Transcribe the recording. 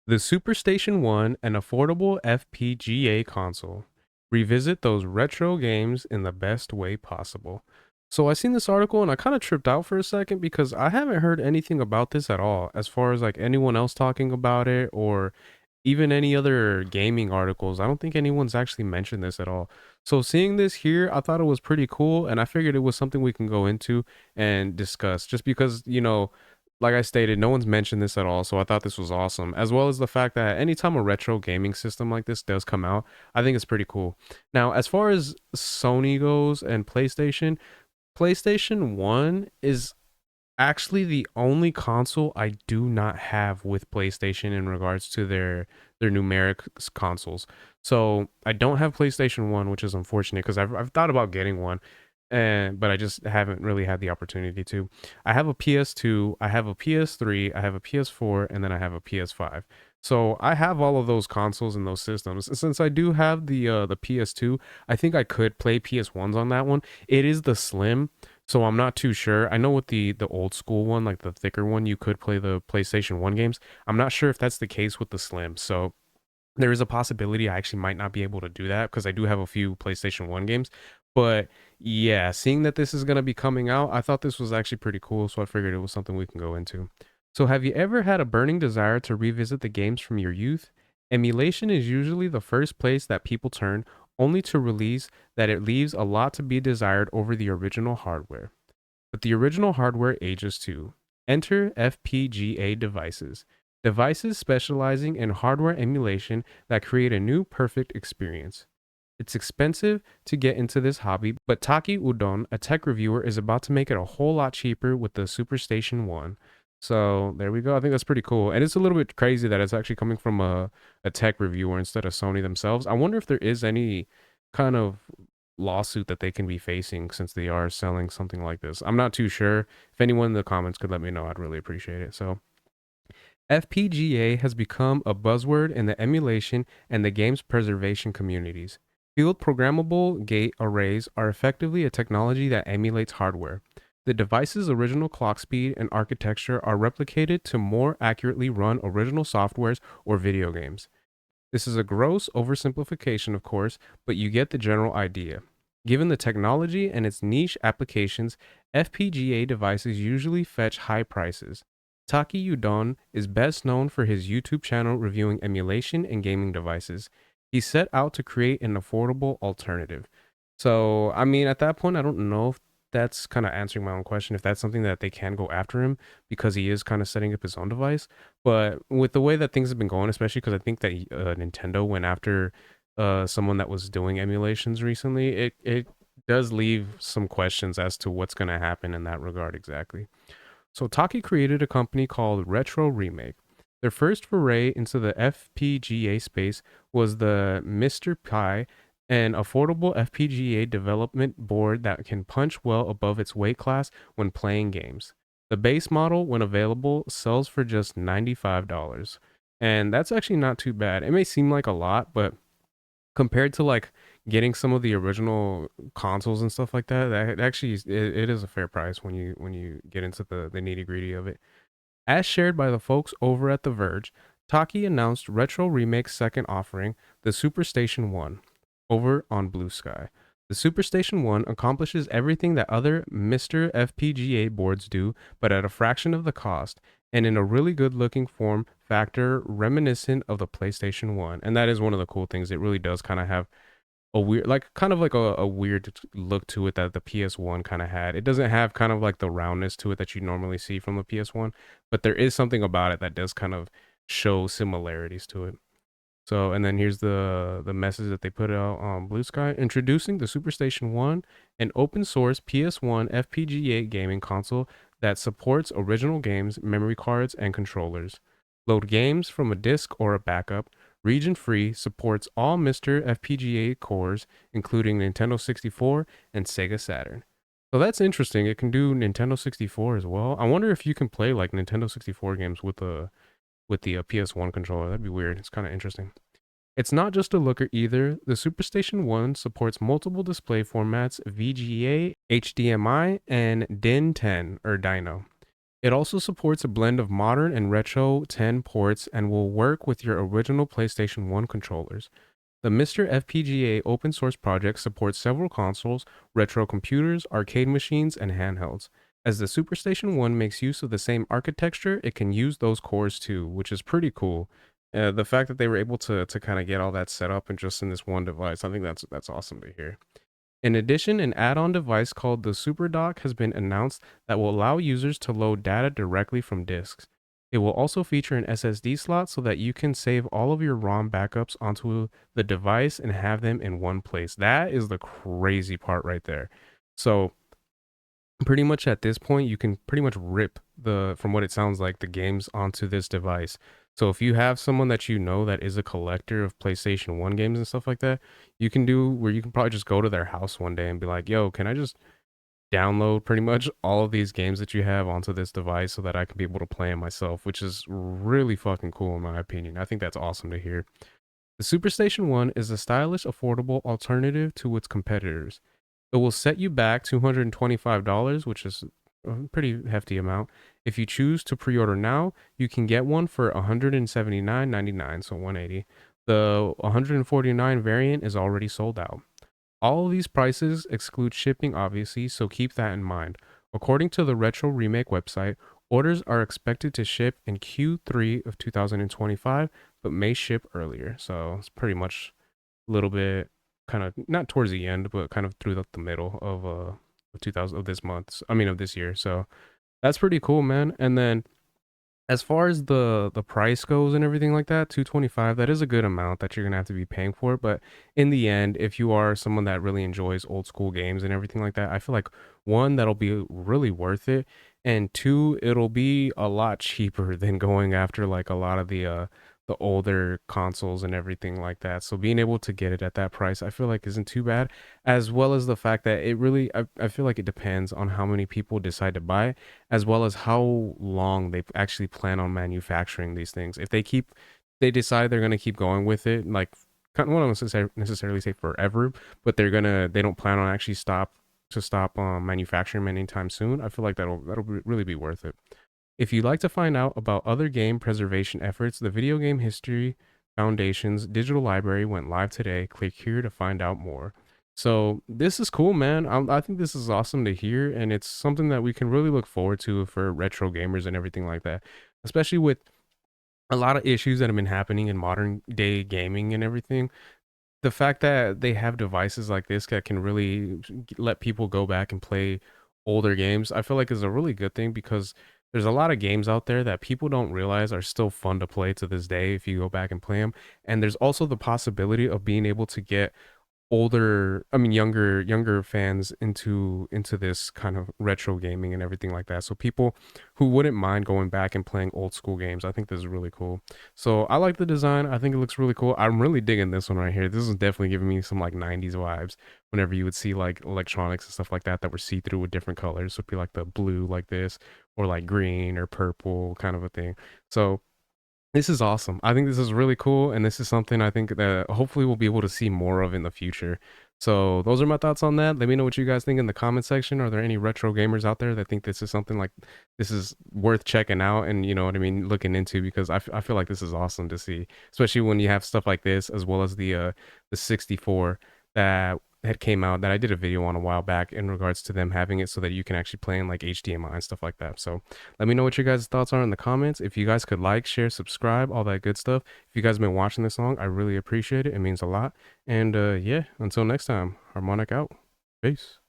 The SuperStation One, an affordable FPGA console. Revisit those retro games in the best way possible. So I seen this article and I kind of tripped out for a second because I haven't heard anything about this at all, as far as like anyone else talking about it or even any other gaming articles. I don't think anyone's actually mentioned this at all. So seeing this here, I thought it was pretty cool and I figured it was something we can go into and discuss just because, like I stated, no one's mentioned this at all, so I thought this was awesome. As well as the fact that anytime a retro gaming system like this does come out, I think it's pretty cool. Now, as far as Sony goes and PlayStation, PlayStation 1 is actually the only console I do not have with PlayStation in regards to their numeric consoles. So I don't have PlayStation 1, which is unfortunate because I've thought about getting one, and but I just haven't really had the opportunity to. I have a PS2, I have a PS3, I have a PS4, and then I have a PS5. So I have all of those consoles and those systems. Since I do have the PS2, I think I could play PS1s on that one. It is the Slim, so I'm not too sure. I know with the old school one, like the thicker one, you could play the PlayStation 1 games. I'm not sure if that's the case with the Slim. So there is a possibility I actually might not be able to do that because I do have a few PlayStation 1 games. But yeah, seeing that this is going to be coming out, I thought this was actually pretty cool, so I figured it was something we can go into. So have you ever had a burning desire to revisit the games from your youth? Emulation is usually the first place that people turn, only to release that it leaves a lot to be desired over the original hardware. But the original hardware ages too. Enter FPGA devices. Devices specializing in hardware emulation that create a new perfect experience. It's expensive to get into this hobby, but Taki Udon, a tech reviewer, is about to make it a whole lot cheaper with the SuperStation One. So there we go. I think that's pretty cool. And it's a little bit crazy that it's actually coming from a tech reviewer instead of Sony themselves. I wonder if there is any kind of lawsuit that they can be facing since they are selling something like this. I'm not too sure. If anyone in the comments could let me know, I'd really appreciate it. So FPGA has become a buzzword in the emulation and the games preservation communities. Field programmable gate arrays are effectively a technology that emulates hardware. The device's original clock speed and architecture are replicated to more accurately run original softwares or video games. This is a gross oversimplification, of course, but you get the general idea. Given the technology and its niche applications, FPGA devices usually fetch high prices. Taki Udon is best known for his YouTube channel reviewing emulation and gaming devices. He set out to create an affordable alternative. So, I mean, at that point, I don't know if that's kind of answering my own question, if that's something that they can go after him because he is kind of setting up his own device. But with the way that things have been going, especially because I think that Nintendo went after someone that was doing emulations recently, it does leave some questions as to what's going to happen in that regard exactly. So Taki created a company called Retro Remake. Their first foray into the FPGA space was the Mr. Pi, an affordable FPGA development board that can punch well above its weight class when playing games. The base model, when available, sells for just $95. And that's actually not too bad. It may seem like a lot, but compared to like getting some of the original consoles and stuff like that, that actually it is a fair price when you get into the nitty gritty of it. As shared by the folks over at The Verge, Taki announced Retro Remake's second offering, the SuperStation One, over on Blue Sky. The SuperStation One accomplishes everything that other Mr. FPGA boards do, but at a fraction of the cost, and in a really good looking form factor reminiscent of the PlayStation 1. And that is one of the cool things. It really does kind of have a weird, like kind of like a weird look to it that the PS1 kind of had. It doesn't have kind of like the roundness to it that you normally see from the PS1, but there is something about it that does kind of show similarities to it. So, and then here's the message that they put out on Blue Sky: introducing the SuperStation One, an open source PS1 FPGA gaming console that supports original games, memory cards, and controllers. Load games from a disk or a backup. Region free, supports all Mr. FPGA cores, including Nintendo 64 and Sega Saturn. So that's interesting. It can do Nintendo 64 as well. I wonder if you can play like Nintendo 64 games with the PS1 controller. That'd be weird. It's kind of interesting. It's not just a looker either. The SuperStation One supports multiple display formats: VGA, HDMI, and DIN 10 or Dino. It also supports a blend of modern and retro 10 ports and will work with your original PlayStation 1 controllers. The Mr. FPGA open source project supports several consoles, retro computers, arcade machines, and handhelds. As the SuperStation One makes use of the same architecture, it can use those cores too, which is pretty cool. The fact that they were able to kind of get all that set up and just in this one device, I think that's awesome to hear. In addition, an add-on device called the SuperDock has been announced that will allow users to load data directly from disks. It will also feature an SSD slot so that you can save all of your ROM backups onto the device and have them in one place. That is the crazy part right there. So pretty much at this point you can pretty much rip the from what it sounds like the games onto this device. So if you have someone that you know that is a collector of PlayStation 1 games and stuff like that, you can do where you can probably just go to their house one day and be like, "Yo, can I just download pretty much all of these games that you have onto this device so that I can be able to play them myself," which is really fucking cool in my opinion. I think that's awesome to hear. The SuperStation One is a stylish, affordable alternative to its competitors. It will set you back $225, which is a pretty hefty amount. If you choose to pre-order now, you can get one for $179.99, so $180. The 149 variant is already sold out. All of these prices exclude shipping, obviously, so keep that in mind. According to the Retro Remake website, orders are expected to ship in Q3 of 2025, but may ship earlier. So it's pretty much a little bit kind of not towards the end, but kind of through the middle of 2000 of this month. I mean of this year. So that's pretty cool, man. And then as far as the price goes and everything like that, 225, that is a good amount that you're gonna have to be paying for. But in the end, if you are someone that really enjoys old school games and everything like that, I feel like one, that'll be really worth it, and two, it'll be a lot cheaper than going after like a lot of the older consoles and everything like that. So being able to get it at that price, I feel like isn't too bad, as well as the fact that it really, I feel like it depends on how many people decide to buy, as well as how long they actually plan on manufacturing these things. If they decide they're gonna keep going with it, like kind of, well, I don't necessarily say forever, but they don't plan on actually stop manufacturing them anytime soon. I feel like really be worth it. If you'd like to find out about other game preservation efforts, the Video Game History Foundation's digital library went live today. Click here to find out more. So this is cool, man. I think this is awesome to hear, and it's something that we can really look forward to for retro gamers and everything like that, especially with a lot of issues that have been happening in modern day gaming and everything. The fact that they have devices like this that can really let people go back and play older games, I feel like is a really good thing, because there's a lot of games out there that people don't realize are still fun to play to this day if you go back and play them. And there's also the possibility of being able to get younger fans into this kind of retro gaming and everything like that. So people who wouldn't mind going back and playing old school games, I think this is really cool. So I like the design. I think it looks really cool. I'm really digging this one right here. This is definitely giving me some like 90s vibes whenever you would see like electronics and stuff like that were see-through with different colors. So it'd be like the blue like this, or like green or purple kind of a thing. So this is awesome. I think this is really cool, and this is something I think that hopefully we'll be able to see more of in the future. So those are my thoughts on that. Let me know what you guys think in the comment section. Are there any retro gamers out there that think this is something like this is worth checking out and, you know what I mean, looking into? Because I feel like this is awesome to see, especially when you have stuff like this, as well as the 64 that had came out that I did a video on a while back in regards to them having it so that you can actually play in like HDMI and stuff like that. So let me know what your guys' thoughts are in the comments. If you guys could like, share, subscribe, all that good stuff. If you guys have been watching this long, I really appreciate it. It means a lot. And yeah, until next time, Harmonic out. Peace.